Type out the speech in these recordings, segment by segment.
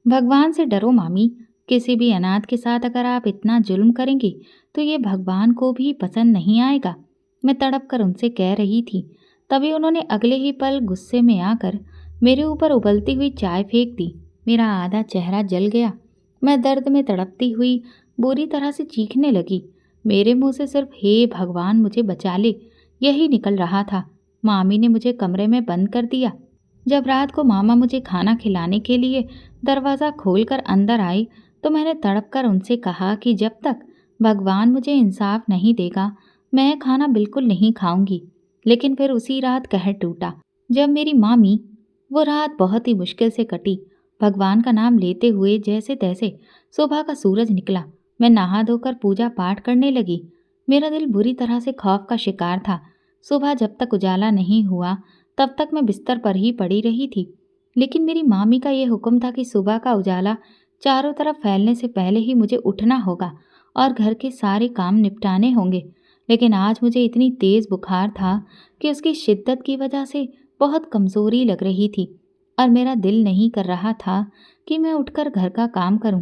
भगवान से डरो मामी। किसी भी अनाथ के साथ अगर आप इतना जुल्म करेंगी तो ये भगवान को भी पसंद नहीं आएगा। मैं तड़प कर उनसे कह रही थी। तभी उन्होंने अगले ही पल गुस्से में आकर मेरे ऊपर उबलती हुई चाय फेंक दी। मेरा आधा चेहरा जल गया। मैं दर्द में तड़पती हुई बुरी तरह से चीखने लगी। मेरे मुंह से सिर्फ हे भगवान मुझे बचा ले यही निकल रहा था। मामी ने मुझे कमरे में बंद कर दिया। जब रात को मामा मुझे खाना खिलाने के लिए दरवाज़ा खोलकर अंदर आई तो मैंने तड़प कर उनसे कहा कि जब तक भगवान मुझे इंसाफ नहीं देगा मैं खाना बिल्कुल नहीं खाऊंगी। लेकिन फिर उसी रात कहर टूटा जब मेरी मामी। वो रात बहुत ही मुश्किल से कटी। भगवान का नाम लेते हुए जैसे तैसे सुबह का सूरज निकला। मैं नहा धोकर पूजा पाठ करने लगी। मेरा दिल बुरी तरह से खौफ का शिकार था। सुबह जब तक उजाला नहीं हुआ तब तक मैं बिस्तर पर ही पड़ी रही थी। लेकिन मेरी मामी का ये हुक्म था कि सुबह का उजाला चारों तरफ फैलने से पहले ही मुझे उठना होगा और घर के सारे काम निपटाने होंगे। लेकिन आज मुझे इतनी तेज़ बुखार था कि उसकी शिद्दत की वजह से बहुत कमज़ोरी लग रही थी और मेरा दिल नहीं कर रहा था कि मैं उठकर घर का काम करूं।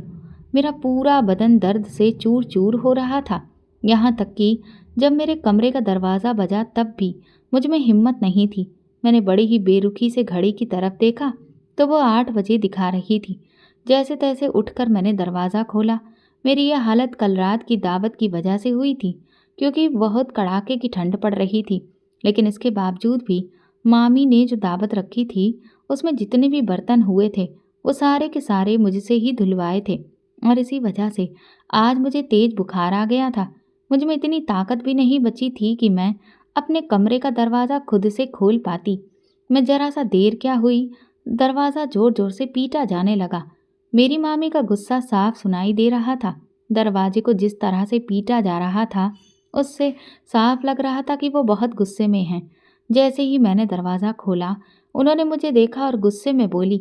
मेरा पूरा बदन दर्द से चूर चूर हो रहा था। यहाँ तक कि जब मेरे कमरे का दरवाज़ा बजा तब भी मुझ में हिम्मत नहीं थी। मैंने बड़ी ही बेरुखी से घड़ी की तरफ देखा तो वो 8 बजे दिखा रही थी। जैसे तैसे उठकर मैंने दरवाज़ा खोला। मेरी यह हालत कल रात की दावत की वजह से हुई थी क्योंकि बहुत कड़ाके की ठंड पड़ रही थी। लेकिन इसके बावजूद भी मामी ने जो दावत रखी थी उसमें जितने भी बर्तन हुए थे वो सारे के सारे मुझसे ही धुलवाए थे और इसी वजह से आज मुझे तेज बुखार आ गया था। मुझ में इतनी ताकत भी नहीं बची थी कि मैं अपने कमरे का दरवाज़ा खुद से खोल पाती। मैं जरा सा देर क्या हुई दरवाज़ा जोर जोर से पीटा जाने लगा। मेरी मामी का गुस्सा साफ सुनाई दे रहा था। दरवाजे को जिस तरह से पीटा जा रहा था उससे साफ लग रहा था कि वो बहुत गुस्से में हैं। जैसे ही मैंने दरवाज़ा खोला उन्होंने मुझे देखा और गुस्से में बोली,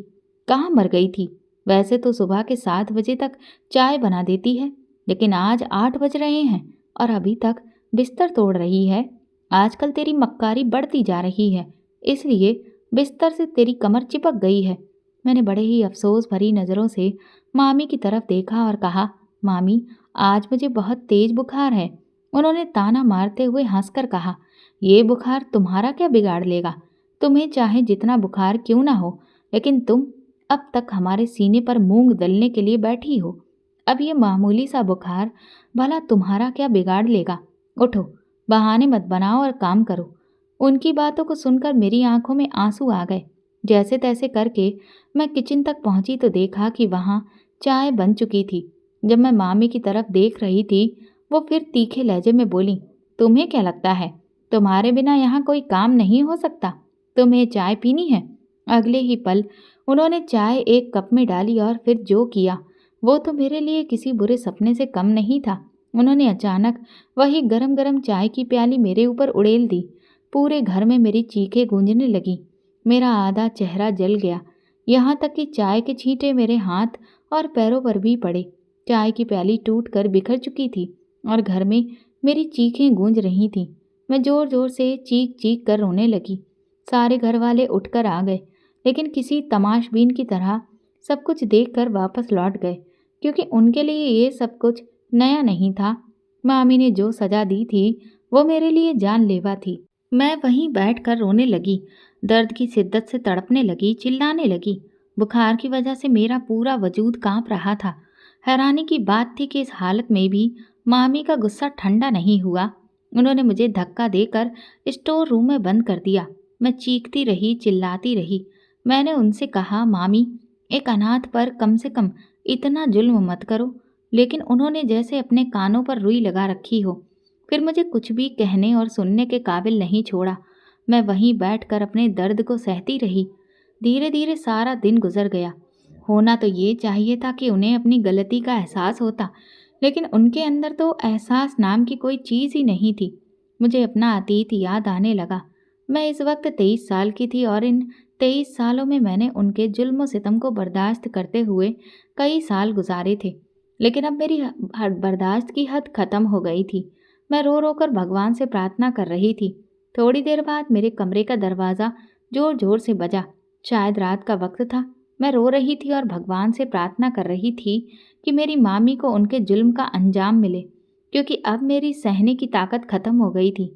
कहाँ मर गई थी? वैसे तो सुबह के 7 बजे तक चाय बना देती है लेकिन आज 8 बज रहे हैं और अभी तक बिस्तर तोड़ रही है। आजकल तेरी मक्कारी बढ़ती जा रही है इसलिए बिस्तर से तेरी कमर चिपक गई है। मैंने बड़े ही अफसोस भरी नज़रों से मामी की तरफ देखा और कहा, मामी आज मुझे बहुत तेज बुखार है। उन्होंने ताना मारते हुए हंसकर कहा, ये बुखार तुम्हारा क्या बिगाड़ लेगा? तुम्हें चाहे जितना बुखार क्यों ना हो लेकिन तुम अब तक हमारे सीने पर मूंग दलने के लिए बैठी हो। अब ये मामूली सा बुखार भला तुम्हारा क्या बिगाड़ लेगा? उठो, बहाने मत बनाओ और काम करो। उनकी बातों को सुनकर मेरी आंखों में आंसू आ गए। जैसे तैसे करके मैं किचन तक पहुंची तो देखा कि वहाँ चाय बन चुकी थी। जब मैं मामी की तरफ देख रही थी वो फिर तीखे लहजे में बोली, तुम्हें क्या लगता है तुम्हारे बिना यहाँ कोई काम नहीं हो सकता? तुम्हें चाय पीनी है? अगले ही पल उन्होंने चाय एक कप में डाली और फिर जो किया वो तो मेरे लिए किसी बुरे सपने से कम नहीं था। उन्होंने अचानक वही गरम गरम चाय की प्याली मेरे ऊपर उड़ेल दी। पूरे घर में मेरी चीखें गूंजने लगी। मेरा आधा चेहरा जल गया। यहाँ तक कि चाय के छींटे मेरे हाथ और पैरों पर भी पड़े। चाय की प्याली टूट कर बिखर चुकी थी और घर में मेरी चीखें गूंज रही थीं। मैं जोर जोर से चीख चीख कर रोने लगी। सारे घर वाले उठकर आ गए लेकिन किसी तमाशबीन की तरह सब कुछ देखकर वापस लौट गए क्योंकि उनके लिए ये सब कुछ नया नहीं था। मामी ने जो सजा दी थी वो मेरे लिए जानलेवा थी। मैं वहीं बैठकर रोने लगी। दर्द की शिद्दत से तड़पने लगी, चिल्लाने लगी। बुखार की वजह से मेरा पूरा वजूद कांप रहा था। हैरानी की बात थी कि इस हालत में भी मामी का गुस्सा ठंडा नहीं हुआ। उन्होंने मुझे धक्का देकर स्टोर रूम में बंद कर दिया। मैं चीखती रही, चिल्लाती रही। मैंने उनसे कहा, मामी एक अनाथ पर कम से कम इतना जुल्म मत करो। लेकिन उन्होंने जैसे अपने कानों पर रुई लगा रखी हो। फिर मुझे कुछ भी कहने और सुनने के काबिल नहीं छोड़ा। मैं वहीं बैठकर अपने दर्द को सहती रही। धीरे धीरे सारा दिन गुजर गया। होना तो ये चाहिए था कि उन्हें अपनी गलती का एहसास होता, लेकिन उनके अंदर तो एहसास नाम की कोई चीज़ ही नहीं थी। मुझे अपना अतीत याद आने लगा। मैं इस वक्त 23 साल की थी और इन 23 सालों में मैंने उनके जुल्म सितम को बर्दाश्त करते हुए कई साल गुजारे थे। लेकिन अब मेरी बर्दाश्त की हद ख़त्म हो गई थी। मैं रो रो कर भगवान से प्रार्थना कर रही थी। थोड़ी देर बाद मेरे कमरे का दरवाज़ा जोर जोर से बजा। शायद रात का वक्त था। मैं रो रही थी और भगवान से प्रार्थना कर रही थी कि मेरी मामी को उनके जुल्म का अंजाम मिले, क्योंकि अब मेरी सहने की ताकत खत्म हो गई थी।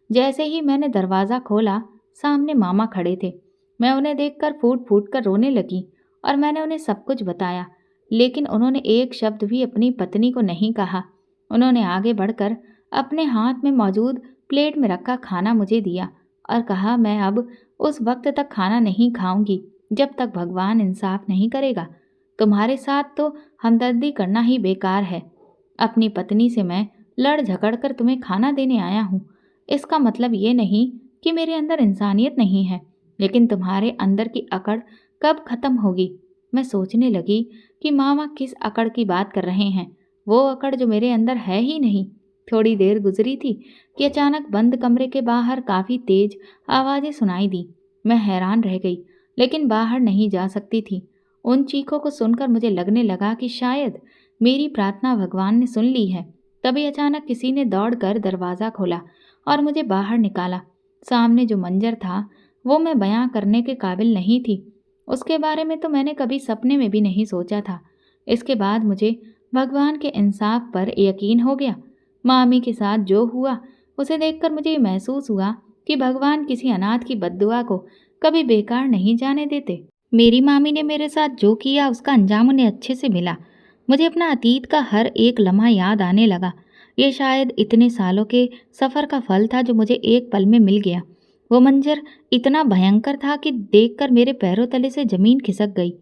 जैसे ही मैंने दरवाज़ा खोला, सामने मामा खड़े थे। मैं उन्हें देखकर फूट फूट कर रोने लगी और मैंने उन्हें सब कुछ बताया, लेकिन उन्होंने एक शब्द भी अपनी पत्नी को नहीं कहा। उन्होंने आगे बढ़कर अपने हाथ में मौजूद प्लेट में रखा खाना मुझे दिया और कहा, मैं अब उस वक्त तक खाना नहीं खाऊंगी जब तक भगवान इंसाफ नहीं करेगा। तुम्हारे साथ तो हमदर्दी करना ही बेकार है। अपनी पत्नी से मैं लड़ झगड़ कर तुम्हें खाना देने आया हूँ। इसका मतलब ये नहीं कि मेरे अंदर इंसानियत नहीं है, लेकिन तुम्हारे अंदर की अकड़ कब खत्म होगी? मैं सोचने लगी कि मामा किस अकड़ की बात कर रहे हैं, वो अकड़ जो मेरे अंदर है ही नहीं। थोड़ी देर गुजरी थी कि अचानक बंद कमरे के बाहर काफ़ी तेज आवाज़ें सुनाई दी। मैं हैरान रह गई, लेकिन बाहर नहीं जा सकती थी। उन चीखों को सुनकर मुझे लगने लगा कि शायद मेरी प्रार्थना भगवान ने सुन ली है। तभी अचानक किसी ने दौड़कर दरवाज़ा खोला और मुझे बाहर निकाला। सामने जो मंजर था वो मैं बयां करने के काबिल नहीं थी। उसके बारे में तो मैंने कभी सपने में भी नहीं सोचा था। इसके बाद मुझे भगवान के इंसाफ पर यकीन हो गया। मामी के साथ जो हुआ उसे देखकर मुझे ये महसूस हुआ कि भगवान किसी अनाथ की बद्दुआ को कभी बेकार नहीं जाने देते। मेरी मामी ने मेरे साथ जो किया उसका अंजाम उन्हें अच्छे से मिला। मुझे अपना अतीत का हर एक लम्हा याद आने लगा। ये शायद इतने सालों के सफ़र का फल था जो मुझे एक पल में मिल गया। वो मंजर इतना भयंकर था कि देखकर मेरे पैरों तले से ज़मीन खिसक गई।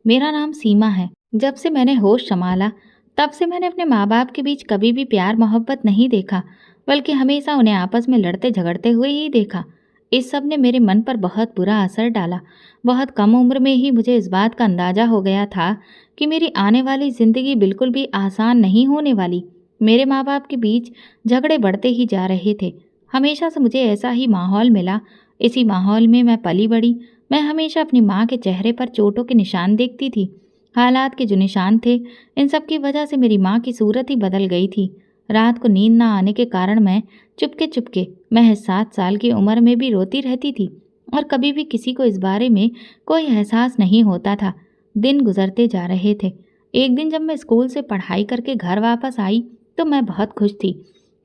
मेरा नाम सीमा है। जब से मैंने होश संभाला तब से मैंने अपने माँ बाप के बीच कभी भी प्यार मोहब्बत नहीं देखा, बल्कि हमेशा उन्हें आपस में लड़ते झगड़ते हुए ही देखा। इस सब ने मेरे मन पर बहुत बुरा असर डाला। बहुत कम उम्र में ही मुझे इस बात का अंदाज़ा हो गया था कि मेरी आने वाली ज़िंदगी बिल्कुल भी आसान नहीं होने वाली। मेरे माँ बाप के बीच झगड़े बढ़ते ही जा रहे थे। हमेशा से मुझे ऐसा ही माहौल मिला। इसी माहौल में मैं पली बड़ी। मैं हमेशा अपनी माँ के चेहरे पर चोटों के निशान देखती थी। हालात के जो निशान थे, इन सब की वजह से मेरी माँ की सूरत ही बदल गई थी। रात को नींद ना आने के कारण मैं चुपके चुपके महज 7 साल की उम्र में भी रोती रहती थी और कभी भी किसी को इस बारे में कोई एहसास नहीं होता था। दिन गुजरते जा रहे थे। एक दिन जब मैं स्कूल से पढ़ाई करके घर वापस आई तो मैं बहुत खुश थी,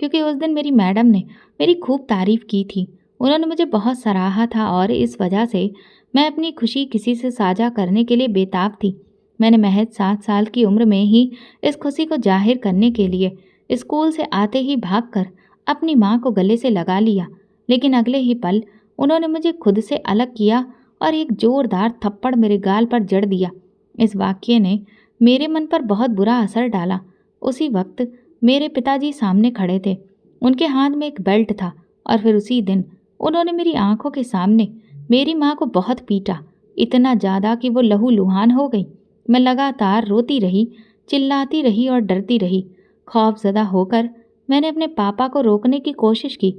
क्योंकि उस दिन मेरी मैडम ने मेरी खूब तारीफ़ की थी। उन्होंने मुझे बहुत सराहा था और इस वजह से मैं अपनी खुशी किसी से साझा करने के लिए बेताब थी। मैंने महज 7 साल की उम्र में ही इस खुशी को जाहिर करने के लिए स्कूल से आते ही भागकर अपनी माँ को गले से लगा लिया, लेकिन अगले ही पल उन्होंने मुझे खुद से अलग किया और एक जोरदार थप्पड़ मेरे गाल पर जड़ दिया। इस वाक्य ने मेरे मन पर बहुत बुरा असर डाला। उसी वक्त मेरे पिताजी सामने खड़े थे। उनके हाथ में एक बेल्ट था और फिर उसी दिन उन्होंने मेरी आंखों के सामने मेरी माँ को बहुत पीटा, इतना ज़्यादा कि वो लहूलुहान हो गई। मैं लगातार रोती रही, चिल्लाती रही और डरती रही। खौफजदा होकर मैंने अपने पापा को रोकने की कोशिश की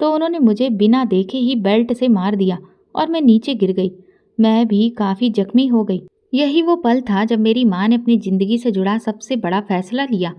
तो उन्होंने मुझे बिना देखे ही बेल्ट से मार दिया और मैं नीचे गिर गई। मैं भी काफ़ी जख्मी हो गई। यही वो पल था जब मेरी माँ ने अपनी ज़िंदगी से जुड़ा सबसे बड़ा फैसला लिया।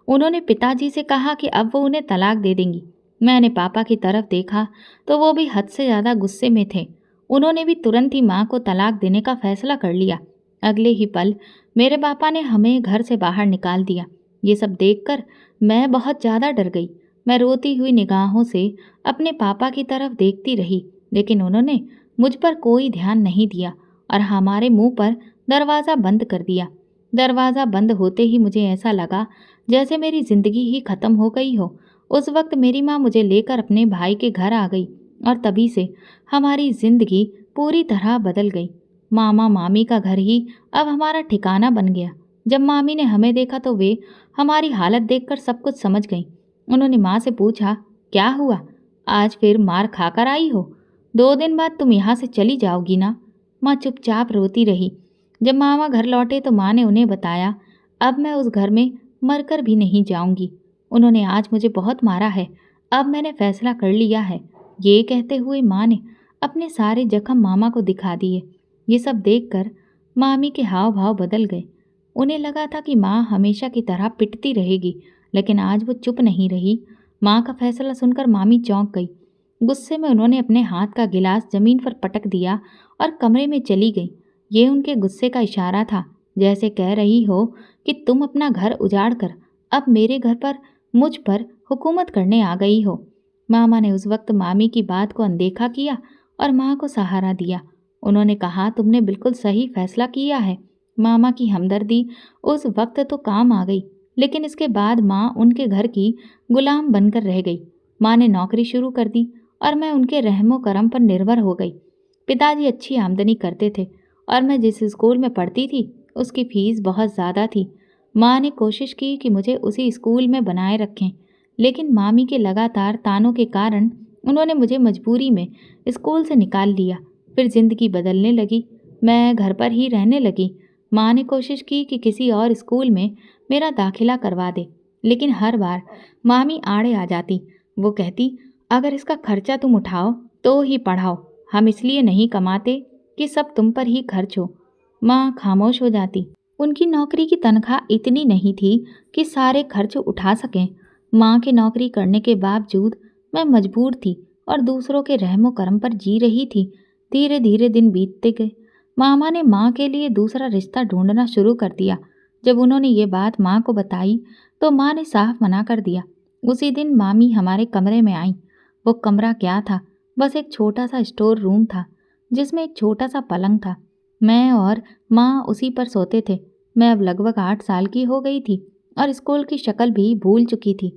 उन्होंने पिताजी से कहा कि अब वो उन्हें तलाक दे देंगी। मैंने पापा की तरफ देखा तो वो भी हद से ज़्यादा गुस्से में थे। उन्होंने भी तुरंत ही माँ को तलाक देने का फैसला कर लिया। अगले ही पल मेरे पापा ने हमें घर से बाहर निकाल दिया। ये सब देखकर मैं बहुत ज़्यादा डर गई। मैं रोती हुई निगाहों से अपने पापा की तरफ देखती रही, लेकिन उन्होंने मुझ पर कोई ध्यान नहीं दिया और हमारे मुंह पर दरवाज़ा बंद कर दिया। दरवाज़ा बंद होते ही मुझे ऐसा लगा जैसे मेरी ज़िंदगी ही ख़त्म हो गई हो। उस वक्त मेरी माँ मुझे लेकर अपने भाई के घर आ गई और तभी से हमारी ज़िंदगी पूरी तरह बदल गई। मामा मामी का घर ही अब हमारा ठिकाना बन गया। जब मामी ने हमें देखा तो वे हमारी हालत देखकर सब कुछ समझ गईं। उन्होंने माँ से पूछा, क्या हुआ? आज फिर मार खाकर आई हो? 2 दिन बाद तुम यहाँ से चली जाओगी ना? माँ चुपचाप रोती रही। जब मामा घर लौटे तो माँ ने उन्हें बताया, अब मैं उस घर में मरकर भी नहीं जाऊंगी। उन्होंने आज मुझे बहुत मारा है, अब मैंने फैसला कर लिया है। ये कहते हुए माँ ने अपने सारे जख्म मामा को दिखा दिए। ये सब देखकर मामी के हाव भाव बदल गए। उन्हें लगा था कि माँ हमेशा की तरह पिटती रहेगी, लेकिन आज वो चुप नहीं रही। माँ का फैसला सुनकर मामी चौंक गई। गुस्से में उन्होंने अपने हाथ का गिलास जमीन पर पटक दिया और कमरे में चली गई। ये उनके गुस्से का इशारा था, जैसे कह रही हो कि तुम अपना घर उजाड़ कर अब मेरे घर पर मुझ पर हुकूमत करने आ गई हो। मामा ने उस वक्त मामी की बात को अनदेखा किया और माँ को सहारा दिया। उन्होंने कहा, तुमने बिल्कुल सही फैसला किया है। मामा की हमदर्दी उस वक्त तो काम आ गई, लेकिन इसके बाद माँ उनके घर की गुलाम बनकर रह गई। माँ ने नौकरी शुरू कर दी और मैं उनके रहमो करम पर निर्भर हो गई। पिताजी अच्छी आमदनी करते थे और मैं जिस स्कूल में पढ़ती थी उसकी फीस बहुत ज़्यादा थी। माँ ने कोशिश की कि मुझे उसी स्कूल में बनाए रखें, लेकिन मामी के लगातार तानों के कारण उन्होंने मुझे मजबूरी में स्कूल से निकाल लिया। फिर ज़िंदगी बदलने लगी, मैं घर पर ही रहने लगी। माँ ने कोशिश की कि किसी और स्कूल में मेरा दाखिला करवा दे, लेकिन हर बार मामी आड़े आ जाती। वो कहती, अगर इसका खर्चा तुम उठाओ तो ही पढ़ाओ, हम इसलिए नहीं कमाते कि सब तुम पर ही खर्च हो। माँ खामोश हो जाती। उनकी नौकरी की तनख्वाह इतनी नहीं थी कि सारे खर्च उठा सकें। माँ के नौकरी करने के बावजूद मैं मजबूर थी और दूसरों के रहमो करम पर जी रही थी। धीरे धीरे दिन बीतते गए। मामा ने माँ के लिए दूसरा रिश्ता ढूंढना शुरू कर दिया। जब उन्होंने ये बात माँ को बताई तो माँ ने साफ मना कर दिया। उसी दिन मामी हमारे कमरे में आई। वो कमरा क्या था, बस एक छोटा सा स्टोर रूम था जिसमें एक छोटा सा पलंग था। मैं और माँ उसी पर सोते थे। मैं अब लगभग 8 साल की हो गई थी और स्कूल की शक्ल भी भूल चुकी थी।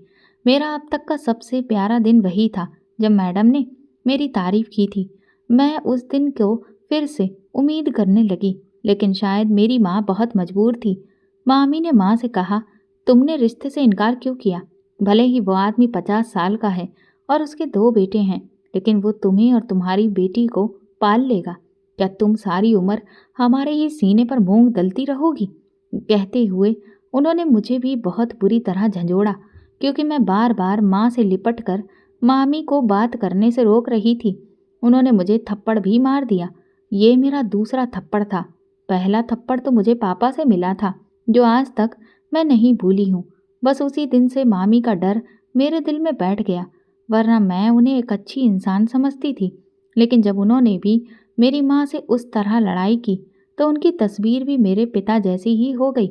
मेरा अब तक का सबसे प्यारा दिन वही था जब मैडम ने मेरी तारीफ की थी। मैं उस दिन को फिर से उम्मीद करने लगी, लेकिन शायद मेरी माँ बहुत मजबूर थी। मामी ने माँ से कहा, तुमने रिश्ते से इनकार क्यों किया? भले ही वो आदमी 50 साल का है और उसके 2 बेटे हैं, लेकिन वो तुम्हें और तुम्हारी बेटी को पाल लेगा। क्या तुम सारी उम्र हमारे ही सीने पर मूंग दलती रहोगी? कहते हुए उन्होंने मुझे भी बहुत बुरी तरह झंझोड़ा, क्योंकि मैं बार बार माँ से लिपट कर मामी को बात करने से रोक रही थी। उन्होंने मुझे थप्पड़ भी मार दिया। ये मेरा दूसरा थप्पड़ था। पहला थप्पड़ तो मुझे पापा से मिला था, जो आज तक मैं नहीं भूली हूँ। बस उसी दिन से मामी का डर मेरे दिल में बैठ गया, वरना मैं उन्हें एक अच्छी इंसान समझती थी। लेकिन जब उन्होंने भी मेरी माँ से उस तरह लड़ाई की तो उनकी तस्वीर भी मेरे पिता जैसी ही हो गई,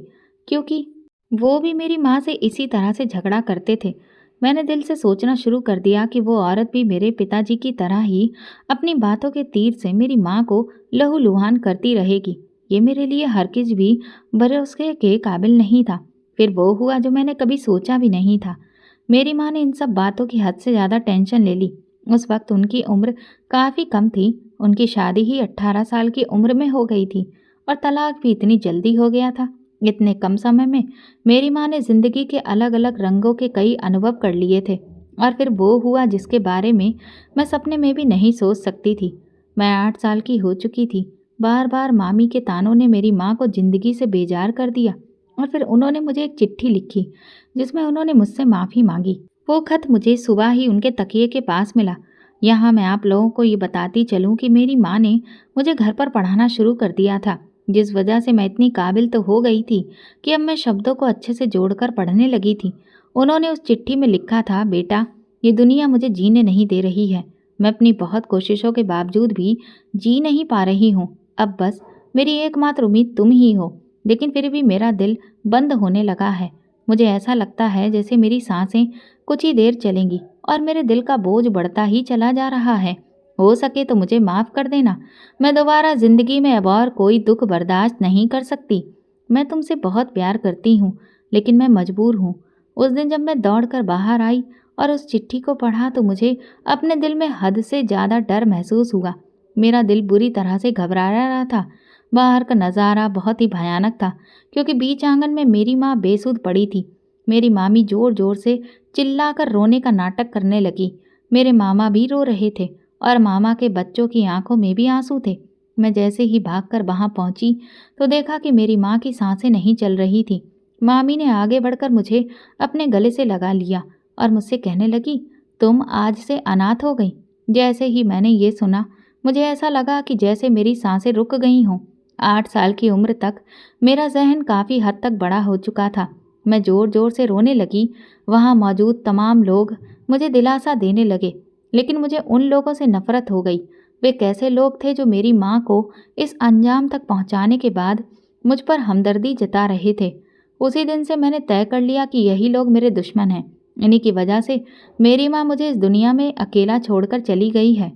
क्योंकि वो भी मेरी माँ से इसी तरह से झगड़ा करते थे। मैंने दिल से सोचना शुरू कर दिया कि वो औरत भी मेरे पिताजी की तरह ही अपनी बातों के तीर से मेरी माँ को लहूलुहान करती रहेगी। ये मेरे लिए हरगिज भी भरोसे के काबिल नहीं था। फिर वो हुआ जो मैंने कभी सोचा भी नहीं था। मेरी माँ ने इन सब बातों की हद से ज़्यादा टेंशन ले ली। उस वक्त उनकी उम्र काफ़ी कम थी। उनकी शादी ही 18 साल की उम्र में हो गई थी और तलाक भी इतनी जल्दी हो गया था। इतने कम समय में मेरी माँ ने ज़िंदगी के अलग अलग रंगों के कई अनुभव कर लिए थे, और फिर वो हुआ जिसके बारे में मैं सपने में भी नहीं सोच सकती थी। मैं 8 साल की हो चुकी थी। बार बार मामी के तानों ने मेरी माँ को ज़िंदगी से बेजार कर दिया, और फिर उन्होंने मुझे एक चिट्ठी लिखी जिसमें उन्होंने मुझसे माफ़ी मांगी। वो खत मुझे सुबह ही उनके तकिए के पास मिला। यहाँ मैं आप लोगों को ये बताती चलूँ कि मेरी माँ ने मुझे घर पर पढ़ाना शुरू कर दिया था, जिस वजह से मैं इतनी काबिल तो हो गई थी कि अब मैं शब्दों को अच्छे से जोड़कर पढ़ने लगी थी। उन्होंने उस चिट्ठी में लिखा था, बेटा, ये दुनिया मुझे जीने नहीं दे रही है। मैं अपनी बहुत कोशिशों के बावजूद भी जी नहीं पा रही हूँ। अब बस मेरी एकमात्र उम्मीद तुम ही हो। लेकिन फिर भी मेरा दिल बंद होने लगा है। मुझे ऐसा लगता है जैसे मेरी सांसें कुछ ही देर चलेंगी और मेरे दिल का बोझ बढ़ता ही चला जा रहा है। हो सके तो मुझे माफ़ कर देना। मैं दोबारा ज़िंदगी में अब और कोई दुख बर्दाश्त नहीं कर सकती। मैं तुमसे बहुत प्यार करती हूँ, लेकिन मैं मजबूर हूँ। उस दिन जब मैं दौड़कर बाहर आई और उस चिट्ठी को पढ़ा तो मुझे अपने दिल में हद से ज़्यादा डर महसूस हुआ। मेरा दिल बुरी तरह से घबरा रहा था। बाहर का नज़ारा बहुत ही भयानक था, क्योंकि बीच आंगन में मेरी माँ बेसुध पड़ी थी। मेरी मामी ज़ोर ज़ोर से चिल्लाकर रोने का नाटक करने लगी। मेरे मामा भी रो रहे थे और मामा के बच्चों की आंखों में भी आंसू थे। मैं जैसे ही भागकर वहां पहुंची तो देखा कि मेरी माँ की सांसें नहीं चल रही थी। मामी ने आगे बढ़कर मुझे अपने गले से लगा लिया और मुझसे कहने लगी, तुम आज से अनाथ हो गई। जैसे ही मैंने ये सुना, मुझे ऐसा लगा कि जैसे मेरी सांसें रुक गई हों। 8 साल की उम्र तक मेरा जहन काफ़ी हद तक बड़ा हो चुका था। मैं ज़ोर ज़ोर से रोने लगी। वहाँ मौजूद तमाम लोग मुझे दिलासा देने लगे, लेकिन मुझे उन लोगों से नफरत हो गई वे कैसे लोग थे जो मेरी माँ को इस अंजाम तक पहुँचाने के बाद मुझ पर हमदर्दी जता रहे थे। उसी दिन से मैंने तय कर लिया कि यही लोग मेरे दुश्मन हैं। इन्हीं की वजह से मेरी माँ मुझे इस दुनिया में अकेला छोड़कर चली गई है।